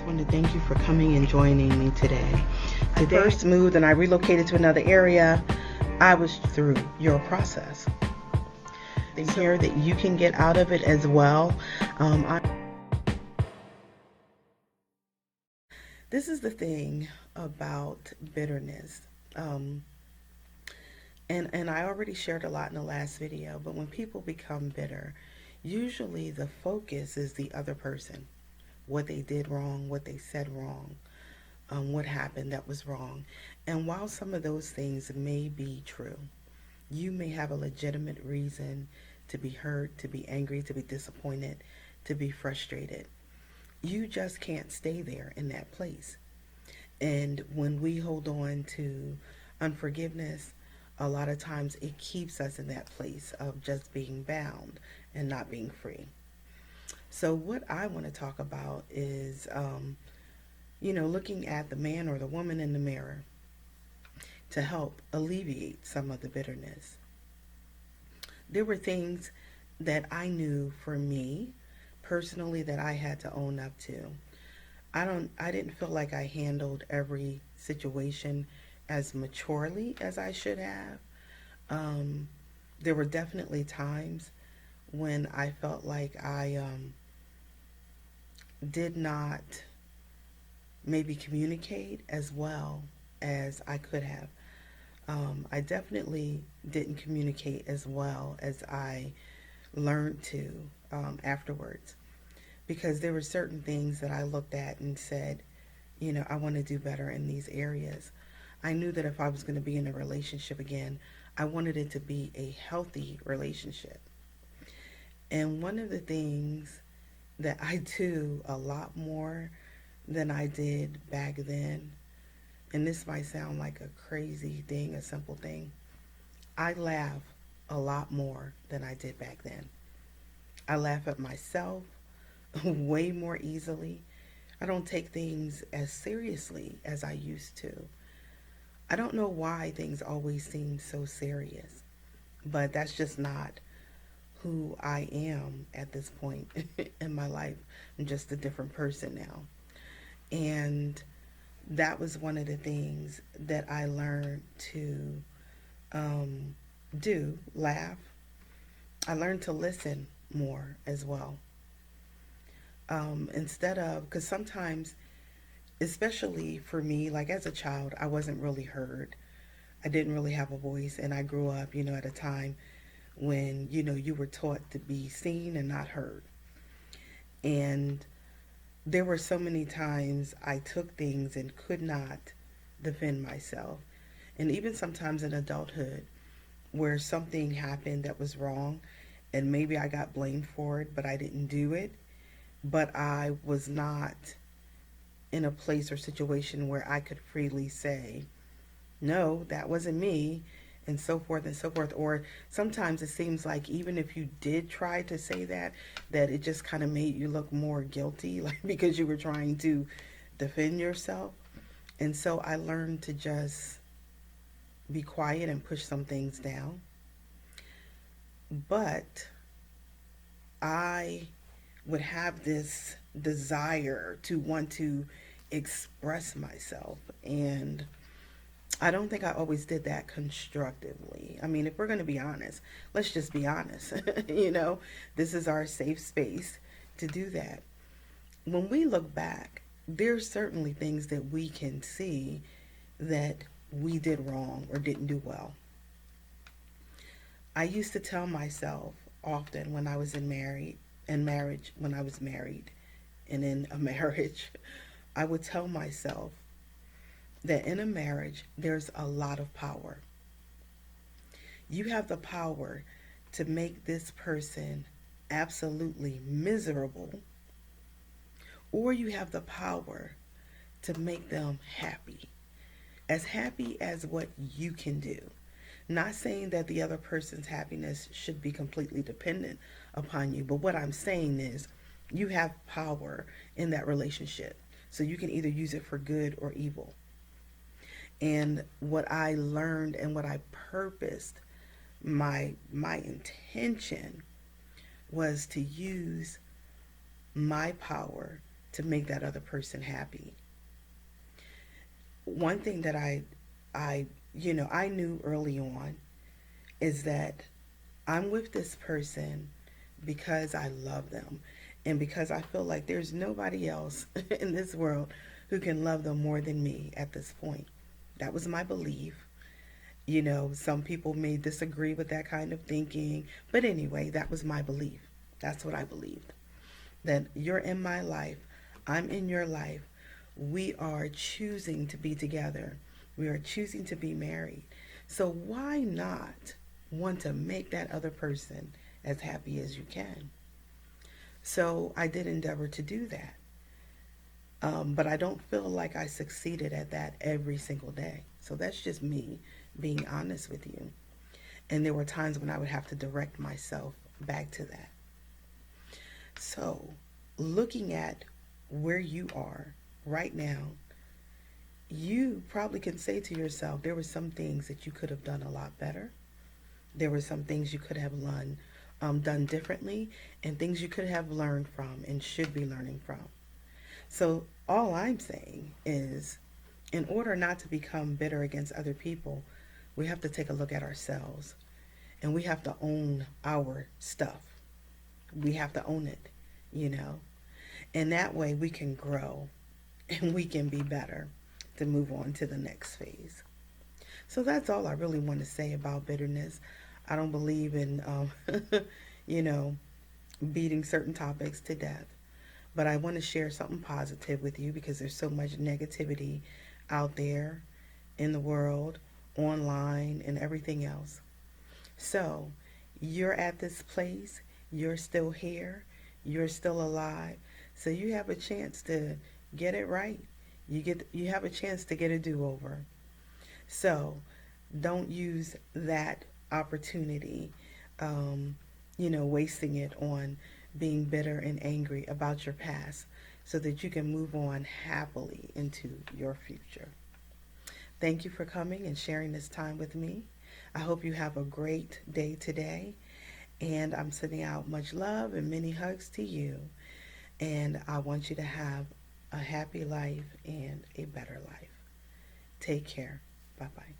want to thank you for coming and joining me today. I first moved and I relocated to another area. I was through your process. The care that you can get out of it as well. This is the thing about bitterness. And I already shared a lot in the last video, but when people become bitter, usually the focus is the other person, what they did wrong, what they said wrong, what happened that was wrong. And while some of those things may be true, you may have a legitimate reason to be hurt, to be angry, to be disappointed, to be frustrated. You just can't stay there in that place. And when we hold on to unforgiveness, a lot of times it keeps us in that place of just being bound and not being free. So what I want to talk about is, looking at the man or the woman in the mirror to help alleviate some of the bitterness. There were things that I knew for me personally that I had to own up to. I didn't feel like I handled every situation as maturely as I should have. There were definitely times when I felt like I did not maybe communicate as well as I could have. I definitely didn't communicate as well as I learned to afterwards, because there were certain things that I looked at and said, I want to do better in these areas. I knew that if I was going to be in a relationship again, I wanted it to be a healthy relationship. And one of the things that I do a lot more than I did back then, and this might sound like a crazy thing, a simple thing, I laugh a lot more than I did back then. I laugh at myself way more easily. I don't take things as seriously as I used to. I don't know why things always seem so serious, but that's just not who I am at this point in my life. I'm just a different person now. And that was one of the things that I learned to laugh. I learned to listen more as well. Instead of, because sometimes, especially for me, like as a child, I wasn't really heard. I didn't really have a voice, and I grew up, at a time when, you were taught to be seen and not heard. And there were so many times I took things and could not defend myself. And even sometimes in adulthood, where something happened that was wrong, and maybe I got blamed for it, but I didn't do it. But I was not in a place or situation where I could freely say, no, that wasn't me, and so forth and so forth. Or sometimes it seems like even if you did try to say that it just kind of made you look more guilty, like because you were trying to defend yourself. And so I learned to just be quiet and push some things down. But I would have this desire to want to express myself, and I don't think I always did that constructively. I mean, if we're going to be honest, let's just be honest. This is our safe space to do that. When we look back, there's certainly things that we can see that we did wrong or didn't do well. I used to tell myself often when I was in marriage, when I was married and in a marriage, I would tell myself that in a marriage, there's a lot of power. You have the power to make this person absolutely miserable, or you have the power to make them happy as what you can do. Not saying that the other person's happiness should be completely dependent upon you, but what I'm saying is you have power in that relationship. So you can either use it for good or evil. And what I learned and what I purposed, my intention was to use my power to make that other person happy. One thing that I knew early on is that I'm with this person because I love them and because I feel like there's nobody else in this world who can love them more than me at this point. That was my belief. Some people may disagree with that kind of thinking, but anyway, that was my belief. That's what I believed. That you're in my life, I'm in your life. We are choosing to be together. We are choosing to be married. So why not want to make that other person as happy as you can? So I did endeavor to do that. But I don't feel like I succeeded at that every single day. So that's just me being honest with you. And there were times when I would have to direct myself back to that. So, looking at where you are right now, you probably can say to yourself, there were some things that you could have done a lot better. There were some things you could have done differently, and things you could have learned from and should be learning from. So, all I'm saying is, in order not to become bitter against other people, we have to take a look at ourselves and we have to own our stuff. We have to own it, you know. And that way we can grow and we can be better to move on to the next phase. So that's all I really want to say about bitterness. I don't believe in, you know, beating certain topics to death. But I want to share something positive with you because there's so much negativity out there in the world, online, and everything else. So you're at this place, you're still here, you're still alive. So you have a chance to get it right. You have a chance to get a do-over. So don't use that opportunity, wasting it on being bitter and angry about your past so that you can move on happily into your future. Thank you for coming and sharing this time with me. I hope you have a great day today. And I'm sending out much love and many hugs to you. And I want you to have a happy life and a better life. Take care. Bye-bye.